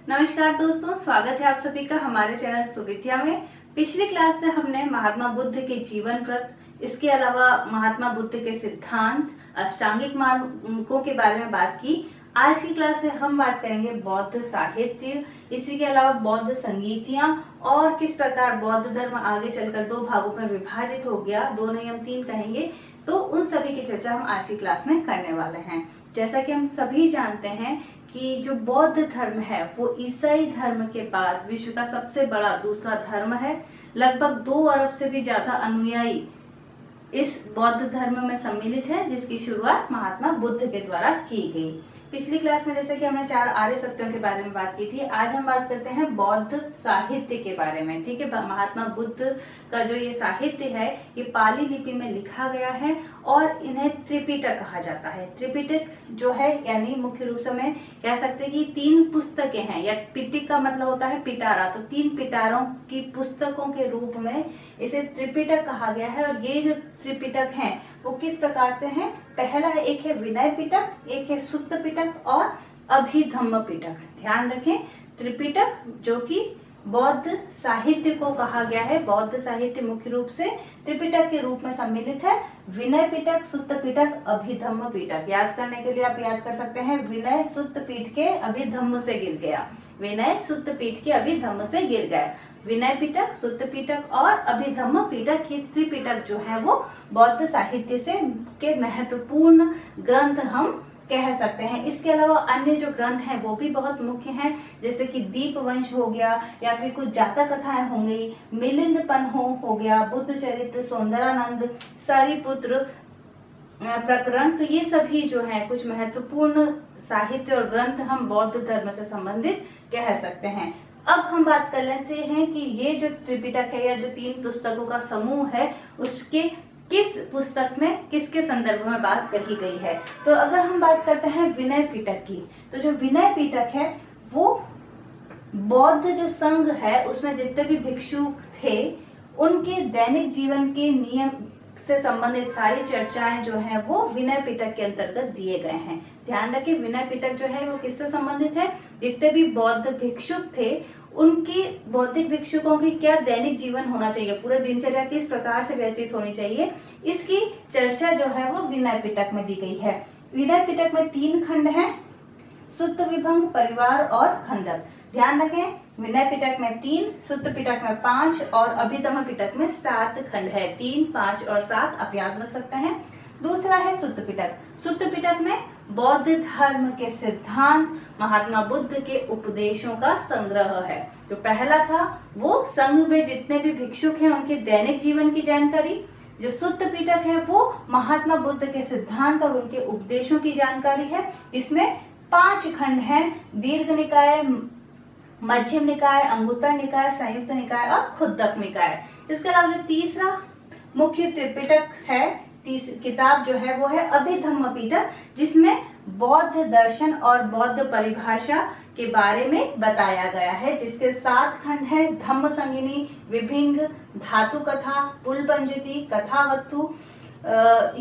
नमस्कार दोस्तों, स्वागत है आप सभी का हमारे चैनल सुविद्या में। पिछली क्लास में हमने महात्मा बुद्ध के जीवन व्रत, इसके अलावा महात्मा बुद्ध के सिद्धांत, अष्टांगिक मार्गों के बारे में बात की। आज की क्लास में हम बात करेंगे बौद्ध साहित्य, इसी के अलावा बौद्ध संगीतियां और किस प्रकार बौद्ध धर्म आगे चलकर दो भागों में विभाजित हो गया, दो नहीं हम तीन कहेंगे। तो उन सभी की चर्चा हम आज की क्लास में करने वाले हैं। जैसा कि हम सभी जानते हैं कि जो बौद्ध धर्म है वो ईसाई धर्म के बाद विश्व का सबसे बड़ा दूसरा धर्म है। लगभग 2 अरब से भी ज्यादा अनुयायी इस बौद्ध धर्म में सम्मिलित है, जिसकी शुरुआत महात्मा बुद्ध के द्वारा की गई। पिछली क्लास में जैसे कि हमने 4 आर्य सत्यों के बारे में बात की थी, आज हम बात करते हैं बौद्ध साहित्य के बारे में। ठीक है, महात्मा बुद्ध का जो ये साहित्य है ये पाली लिपि में लिखा गया है और इन्हें त्रिपिटक कहा जाता है। त्रिपिटक जो है यानी मुख्य रूप से मैं कह सकते हैं कि 3 पुस्तकें हैं, या पिटिक का मतलब होता है पिटारा, तो 3 पिटारों की पुस्तकों के रूप में इसे त्रिपिटक कहा गया है। और ये जो त्रिपिटक हैं वो किस प्रकार से हैं? पहला है, एक है विनय पिटक, एक है सुत्त पिटक और अभिधम्म पिटक। ध्यान रखें, त्रिपिटक जो कि बौद्ध साहित्य को कहा गया है। बौद्ध साहित्य मुख्य रूप से त्रिपिटक के रूप में सम्मिलित है। विनय पिटक, सुत्त पिटक, अभिधम्म पिटक। याद करने के लिए आप याद कर सकते हैं, विनय सुत्त पीठ के अभिधम्म से गिर गया, विनय सुत्त पीठ के अभिधम्म से गिर गया। विनय पिटक, सुत्त पिटक और अभिधम्म पिटक, ये त्रिपिटक जो है वो बौद्ध साहित्य से के महत्वपूर्ण ग्रंथ हम कह सकते हैं। इसके अलावा अन्य जो ग्रंथ हैं वो भी बहुत मुख्य हैं, जैसे कि दीपवंश हो गया, या फिर कुछ जातक कथाएं हो गई, मिलिंद पन्हो हो गया, बुद्ध चरित्र, सौंदरानंद, सारिपुत्र प्रकरण। तो ये सभी जो है कुछ महत्वपूर्ण साहित्य और ग्रंथ हम बौद्ध धर्म से संबंधित कह सकते हैं। अब हम बात कर लेते हैं कि ये जो त्रिपिटक है या जो 3 पुस्तकों का समूह है उसके किस पुस्तक में किसके संदर्भ में बात कही गई है। तो अगर हम बात करते हैं विनय पिटक की, तो जो विनय पिटक है वो बौद्ध जो संघ है उसमें जितने भी भिक्षु थे उनके दैनिक जीवन के नियम से संबंधित सारी चर्चाएं जो है वो विनय पिटक के अंतर्गत दिए गए हैं। ध्यान रखें, विनय पिटक जो है वो किससे संबंधित है? जितने भी बौद्ध भिक्षुक थे उनकी बौद्धिक भिक्षुकों की क्या दैनिक जीवन होना चाहिए, पूरे दिनचर्या किस प्रकार से व्यतीत होनी चाहिए, इसकी चर्चा जो है वो विनय पिटक में दी गई है। विनय पिटक में 3 खंड हैं, सुत्त विभंग, परिवार और खंडक। ध्यान रखें, विनय पिटक में 3, सुत्त पिटक में 5 और अभिधम्म पिटक में 7 खंड है। 3, 5 और 7 आप याद रख सकते हैं। दूसरा है सुत्त पिटक। सुत्त पिटक में बौद्ध धर्म के सिद्धांत, महात्मा बुद्ध के उपदेशों का संग्रह है। जो पहला था वो संघ में जितने भी भिक्षुक हैं उनके दैनिक जीवन की जानकारी। जो सुत्त पिटक है वो महात्मा बुद्ध के सिद्धांत और उनके उपदेशों की जानकारी है। इसमें 5 खंड हैं, दीर्घ निकाय, मध्यम निकाय, अंगुत्तर निकाय, संयुक्त निकाय और खुद्दक निकाय। इसके अलावा जो तीसरा मुख्य त्रिपिटक है, किताब जो है वो है अभिधम्म पिटक, जिसमें बौद्ध दर्शन और बौद्ध परिभाषा के बारे में बताया गया है, जिसके 7 खंड है, धम्म संगिनी, विभिंग, धातु कथा, पुलपंजति, कथावत्थु,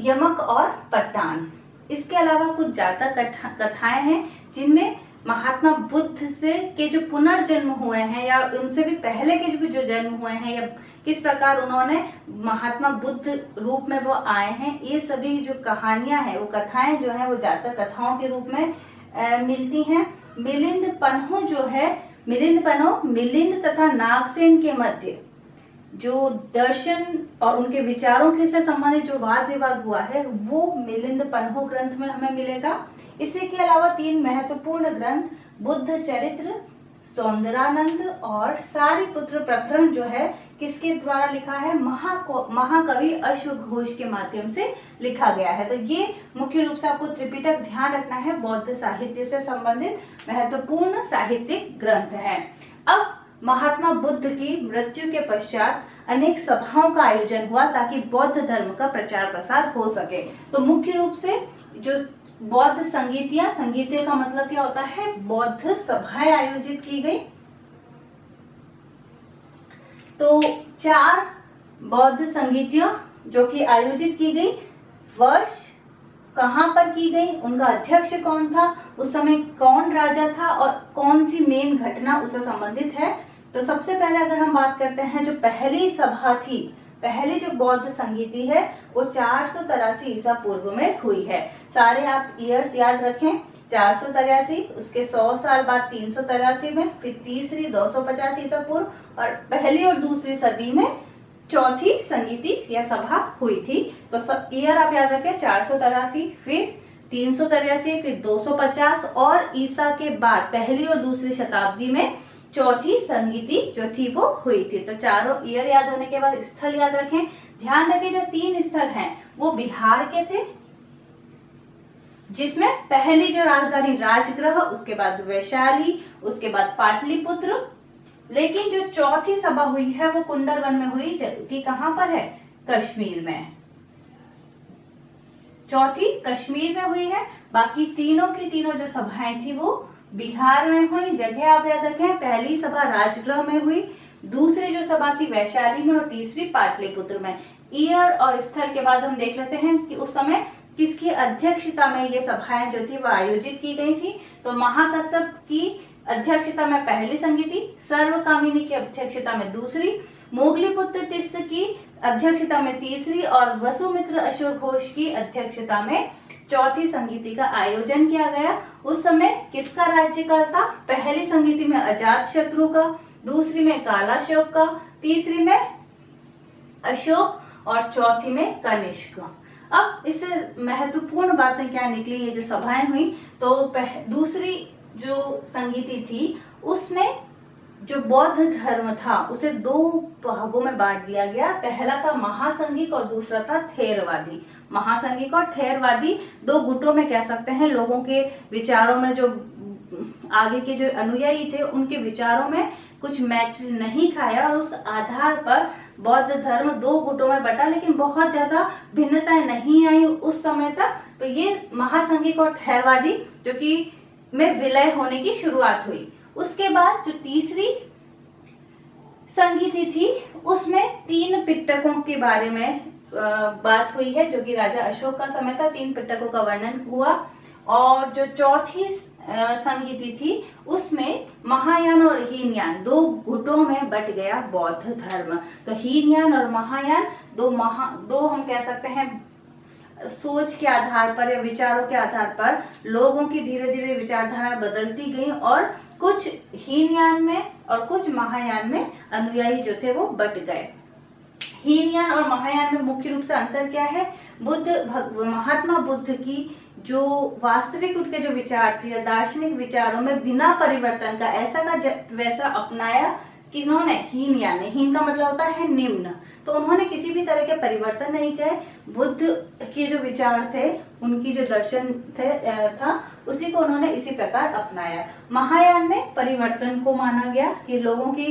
यमक और पट्टान। इसके अलावा कुछ जातक कथाएं हैं जिनमें महात्मा बुद्ध से के जो पुनर्जन्म हुए हैं या उनसे भी पहले के जो जन्म हुए हैं या किस प्रकार उन्होंने महात्मा बुद्ध रूप में वो आए हैं, ये सभी जो कहानियां हैं वो कथाएं जो है वो जातक कथाओं के रूप में मिलती हैं। मिलिंद पन्हो जो है, मिलिंद पन्हो मिलिंद तथा नागसेन के मध्य जो दर्शन और उनके विचारों के से संबंधित जो वाद विवाद हुआ है वो मिलिंद पन्हो ग्रंथ में हमें मिलेगा। इसी के अलावा 3 महत्वपूर्ण ग्रंथ, बुद्ध चरित्र, सौंदरानंद और सारिपुत्र प्रकरण जो है किसके द्वारा लिखा है? महाकवि अश्वघोष के माध्यम से लिखा गया है। तो ये मुख्य रूप से आपको त्रिपिटक ध्यान रखना है, बौद्ध साहित्य से संबंधित महत्वपूर्ण साहित्यिक ग्रंथ है। अब महात्मा बुद्ध की मृत्यु के पश्चात अनेक सभाओं का आयोजन हुआ ताकि बौद्ध धर्म का प्रचार प्रसार हो सके। तो मुख्य रूप से जो बौद्ध संगीतियां, संगीतिया का मतलब क्या होता है? बौद्ध सभाएं आयोजित की गई। तो 4 बौद्ध संगीतियां जो कि आयोजित की गई, वर्ष, कहां पर की गई, उनका अध्यक्ष कौन था उस समय कौन राजा था और कौन सी मेन घटना उससे संबंधित है। तो सबसे पहले अगर हम बात करते हैं, जो पहली सभा थी, पहली जो बौद्ध संगीति है वो 483 ईसा पूर्व में हुई है। सारे आप ईयर्स याद रखें, 483, उसके 100 साल बाद 383 में, फिर तीसरी 250 ईसा पूर्व और पहली और दूसरी सदी में चौथी संगीति या सभा हुई थी। तो ईयर आप याद रखें, 483, फिर 383, फिर 250 और ईसा के बाद पहली और दूसरी शताब्दी में चौथी संगीति जो थी वो हुई थी। तो चारों ईयर याद होने के बाद स्थल याद रखें। ध्यान रखें जो 3 स्थल हैं वो बिहार के थे, जिसमें पहली जो राजधानी राजगृह, उसके बाद वैशाली, उसके बाद पाटलिपुत्र। लेकिन जो चौथी सभा हुई है वो कुंडरवन में हुई, कि कहां पर है, कश्मीर में। चौथी कश्मीर में हुई है। बाकी तीनों की तीनों जो सभाएं थी वो बिहार में हुई। जगह आप याद रखें, पहली सभा राजगृह में हुई, दूसरी जो सभा थी वैशाली में और तीसरी पाटलिपुत्र में। ईयर और स्थल के बाद हम देख लेते हैं कि उस समय किसकी अध्यक्षता में ये सभाएं जो थी वो आयोजित की गई थी। तो महाकश्यप की अध्यक्षता में पहली संगीति, सर्वकामिनी की अध्यक्षता में दूसरी, मोगलीपुत्र तिस्स की अध्यक्षता में तीसरी और वसुमित्र अश्वघोष की अध्यक्षता में चौथी संगीति का आयोजन किया गया। उस समय किसका राज्यकाल था, पहली संगीति में अजात शत्रु का, दूसरी में कालाशोक का, तीसरी में अशोक और चौथी में कनिष्क। अब इससे महत्वपूर्ण बातें क्या निकली, ये जो सभाएं हुई, तो दूसरी जो संगीति थी उसमें जो बौद्ध धर्म था उसे 2 भागों में बांट दिया गया। पहला था महासंघिक और दूसरा था थेरवादी। महासंघिक और थेरवादी 2 गुटों में कह सकते हैं। लोगों के विचारों में, जो आगे के जो अनुयायी थे उनके विचारों में कुछ मैच नहीं खाया और उस आधार पर बौद्ध धर्म 2 गुटों में बटा, लेकिन बहुत ज्यादा भिन्नताएं नहीं आई उस समय तक। तो ये महासंघिक और थेरवादी जो कि में विलय होने की शुरुआत हुई। उसके बाद जो तीसरी संगीति थी उसमें 3 पिटकों के बारे में बात हुई है, जो कि राजा अशोक का समय था। 3 पिटकों का वर्णन हुआ। और जो चौथी संगीति थी उसमें महायान और हीनयान 2 गुटों में बट गया बौद्ध धर्म। तो हीनयान और महायान दो हम कह सकते हैं सोच के आधार पर या विचारों के आधार पर लोगों की धीरे धीरे विचारधारा बदलती गई और कुछ हीनयान में और कुछ महायान में अनुयायी जो थे वो बट गए। हीनयान और महायान में मुख्य रूप से अंतर क्या है, महात्मा बुद्ध की जो वास्तविक उनके जो विचार थे या दार्शनिक विचारों में बिना परिवर्तन का ऐसा का वैसा अपनाया किन्होंने, हीनयान ने। हीन का मतलब होता है निम्न। तो उन्होंने किसी भी तरह के परिवर्तन नहीं किए। बुद्ध के जो विचार थे, उनकी जो दर्शन था उसी को उन्होंने इसी प्रकार अपनाया। महायान में परिवर्तन को माना गया कि लोगों की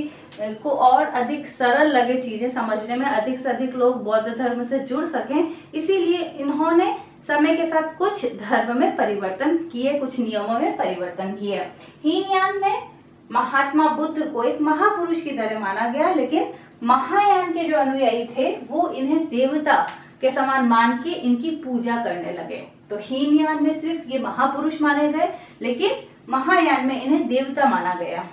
को और अधिक सरल लगे चीजें समझने में, अधिक से अधिक लोग बौद्ध धर्म से जुड़ सकें, इसीलिए इन्होंने समय के साथ कुछ धर्म में परिवर्तन किए, कुछ नियमों में परिवर्तन किए। हीनयान में महात्मा बुद्ध को एक महापुरुष की तरह माना गया, लेकिन महायान के जो अनुयायी थे वो इन्हें देवता के समान मान के इनकी पूजा करने लगे। तो हीनयान में सिर्फ ये महापुरुष माने गए, लेकिन महायान में इन्हें देवता माना गया।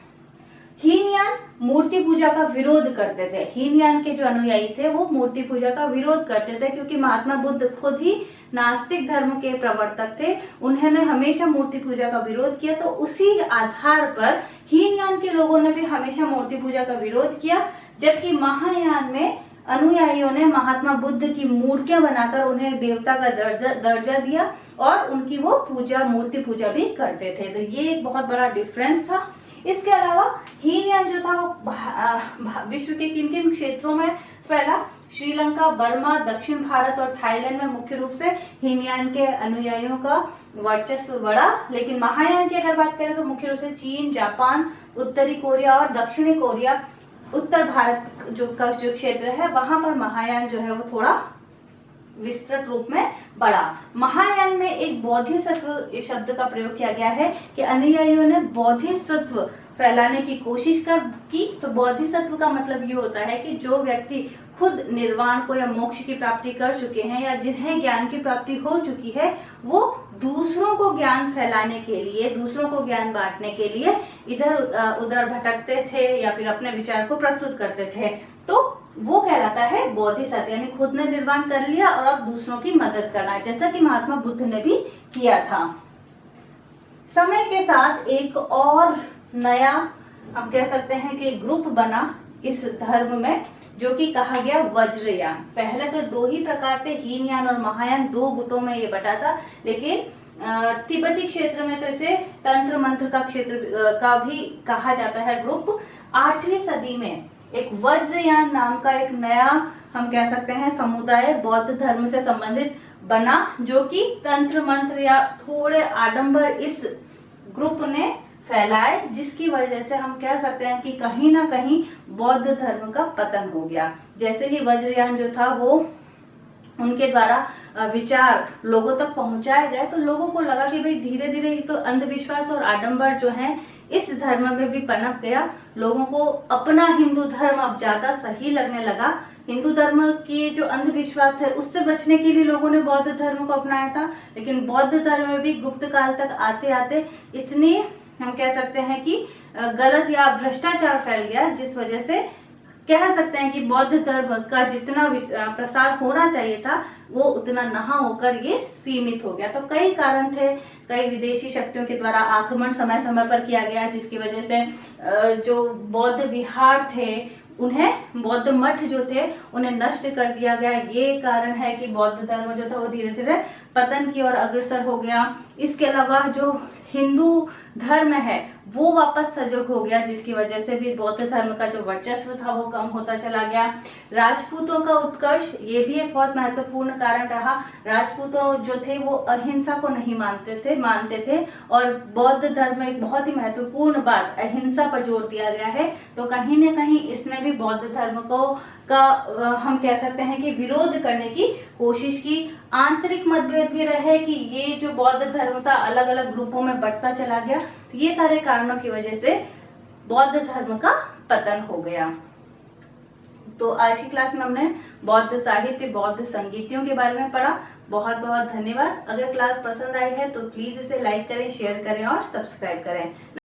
हीनयान मूर्ति पूजा का विरोध करते थे। हीनयान के जो अनुयायी थे वो मूर्ति पूजा का विरोध करते थे, क्योंकि महात्मा बुद्ध खुद ही नास्तिक धर्म के प्रवर्तक थे। उन्होंने हमेशा मूर्ति पूजा का विरोध किया। तो उसी आधार पर हीनयान के लोगों ने भी हमेशा मूर्ति पूजा का विरोध किया, जबकि महायान में अनुयायियों ने महात्मा बुद्ध की मूर्तियां बनाकर उन्हें देवता का दर्जा दिया और उनकी वो पूजा, मूर्ति पूजा भी करते थे। तो ये एक बहुत बड़ा डिफरेंस था। इसके अलावा हीनयान जो था वो विश्व के किन किन क्षेत्रों में फैला, श्रीलंका, बर्मा, दक्षिण भारत और थाईलैंड में मुख्य रूप से हीनयान के अनुयायियों का वर्चस्व बढ़ा। लेकिन महायान की अगर बात करें तो मुख्य रूप से चीन, जापान, उत्तरी कोरिया और दक्षिणी कोरिया, उत्तर भारत जो क्षेत्र है वहां पर महायान जो है वो थोड़ा विस्तृत रूप में बढ़ा। महायान में एक बोधिसत्व शब्द का प्रयोग किया गया है कि अनुयायियों ने बोधिसत्व फैलाने की कोशिश की। तो बोधिसत्व का मतलब ये होता है कि जो व्यक्ति खुद निर्वाण को या मोक्ष की प्राप्ति कर चुके हैं या जिन्हें ज्ञान की प्राप्ति हो चुकी है, वो दूसरों को ज्ञान फैलाने के लिए, दूसरों को ज्ञान बांटने के लिए इधर उधर भटकते थे या फिर अपने विचार को प्रस्तुत करते थे। तो वो कहलाता है बोधिसत्व, यानी खुद ने निर्वाण कर लिया और अब दूसरों की मदद करना, जैसा कि महात्मा बुद्ध ने भी किया था। समय के साथ एक और नया हम कह सकते हैं कि ग्रुप बना इस धर्म में, जो कि कहा गया वज्रयान। पहले तो दो ही प्रकार थे, हीनयान और महायान, दो गुटों में ये बटा था। लेकिन तिब्बती क्षेत्र में तो इसे तंत्र मंत्र का क्षेत्र का भी कहा जाता है ग्रुप। 8वीं सदी में एक वज्रयान नाम का एक नया हम कह सकते हैं समुदाय बौद्ध धर्म से संबंधित बना, जो कि तंत्र मंत्र या थोड़े आडंबर इस ग्रुप ने फैलाए, जिसकी वजह से हम कह सकते हैं कि कहीं ना कहीं बौद्ध धर्म का पतन हो गया। जैसे ही वज्रयान जो था वो उनके द्वारा विचार लोगों तक पहुंचाए गए, तो लोगों को लगा कि भाई धीरे धीरे तो अंधविश्वास और आडंबर जो है इस धर्म में भी पनप गया। लोगों को अपना हिंदू धर्म अब ज्यादा सही लगने लगा। हिंदू धर्म की जो अंधविश्वास है उससे बचने के लिए लोगों ने बौद्ध धर्म को अपनाया था। लेकिन बौद्ध धर्म में भी गुप्त काल तक आते आते इतनी हम कह सकते हैं कि गलत या भ्रष्टाचार फैल गया, जिस वजह से कह सकते हैं कि बौद्ध धर्म का जितना प्रसार होना चाहिए था वो उतना ना होकर ये सीमित हो गया। तो कई कारण थे, कई विदेशी शक्तियों के द्वारा आक्रमण समय समय पर किया गया, जिसकी वजह से जो बौद्ध विहार थे उन्हें, बौद्ध मठ जो थे उन्हें नष्ट कर दिया गया। ये कारण है कि बौद्ध धर्म जो था वो धीरे धीरे पतन की ओर अग्रसर हो गया। इसके अलावा जो हिंदू धर्म है वो वापस सजग हो गया, जिसकी वजह से भी बौद्ध धर्म का जो वर्चस्व था वो कम होता चला गया। राजपूतों का उत्कर्ष ये भी एक बहुत महत्वपूर्ण कारण रहा। राजपूतों जो थे वो अहिंसा को नहीं मानते थे और बौद्ध धर्म में एक बहुत ही महत्वपूर्ण बात अहिंसा पर जोर दिया गया है। तो कहीं न कहीं इसने भी बौद्ध धर्म का हम कह सकते हैं कि विरोध करने की कोशिश की। आंतरिक मतभेद भी रहे कि ये जो बौद्ध धर्म था अलग अलग ग्रुपों में बढ़ता चला गया। ये सारे कारणों की वजह से बौद्ध धर्म का पतन हो गया। तो आज की क्लास में हमने बौद्ध साहित्य, बौद्ध संगीतियों के बारे में पढ़ा। बहुत बहुत धन्यवाद। अगर क्लास पसंद आई है तो प्लीज इसे लाइक करें, शेयर करें और सब्सक्राइब करें।